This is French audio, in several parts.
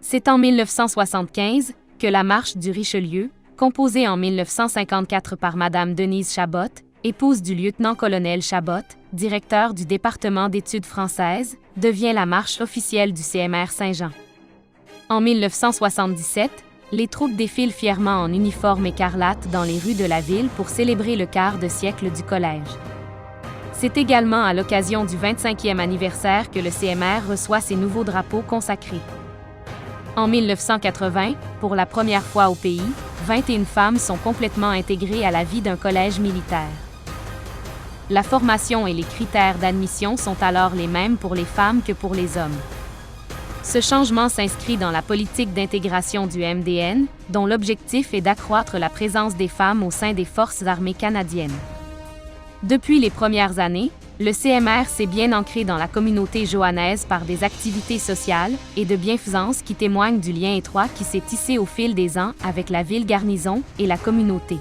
C'est en 1975 que la Marche du Richelieu, composée en 1954 par Madame Denise Chabot, épouse du lieutenant-colonel Chabot, directeur du département d'études françaises, devient la marche officielle du CMR Saint-Jean. En 1977, les troupes défilent fièrement en uniforme écarlate dans les rues de la ville pour célébrer le quart de siècle du collège. C'est également à l'occasion du 25e anniversaire que le CMR reçoit ses nouveaux drapeaux consacrés. En 1980, pour la première fois au pays, 21 femmes sont complètement intégrées à la vie d'un collège militaire. La formation et les critères d'admission sont alors les mêmes pour les femmes que pour les hommes. Ce changement s'inscrit dans la politique d'intégration du MDN, dont l'objectif est d'accroître la présence des femmes au sein des Forces armées canadiennes. Depuis les premières années, le CMR s'est bien ancré dans la communauté johannaise par des activités sociales et de bienfaisance qui témoignent du lien étroit qui s'est tissé au fil des ans avec la ville-garnison et la communauté.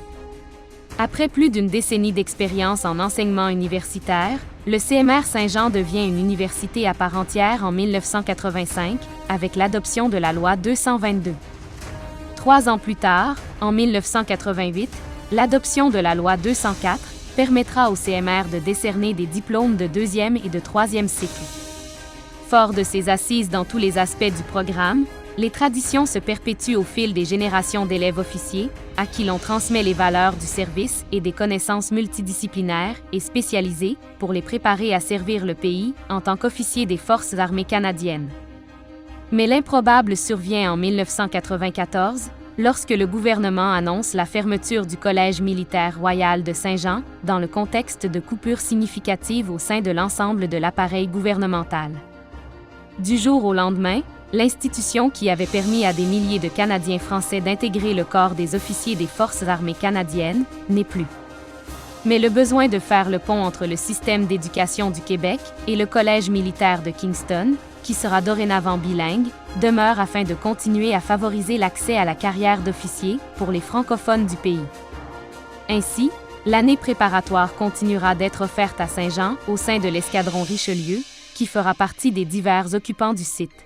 Après plus d'une décennie d'expérience en enseignement universitaire, le CMR Saint-Jean devient une université à part entière en 1985, avec l'adoption de la loi 222. 3 ans plus tard, en 1988, l'adoption de la loi 204 permettra au CMR de décerner des diplômes de 2e et de 3e cycle. Fort de ses assises dans tous les aspects du programme, les traditions se perpétuent au fil des générations d'élèves officiers, à qui l'on transmet les valeurs du service et des connaissances multidisciplinaires et spécialisées pour les préparer à servir le pays en tant qu'officiers des Forces armées canadiennes. Mais l'improbable survient en 1994, lorsque le gouvernement annonce la fermeture du Collège militaire royal de Saint-Jean dans le contexte de coupures significatives au sein de l'ensemble de l'appareil gouvernemental. Du jour au lendemain, l'institution qui avait permis à des milliers de Canadiens français d'intégrer le corps des officiers des Forces armées canadiennes n'est plus. Mais le besoin de faire le pont entre le système d'éducation du Québec et le Collège militaire de Kingston, qui sera dorénavant bilingue, demeure afin de continuer à favoriser l'accès à la carrière d'officier pour les francophones du pays. Ainsi, l'année préparatoire continuera d'être offerte à Saint-Jean au sein de l'escadron Richelieu, qui fera partie des divers occupants du site.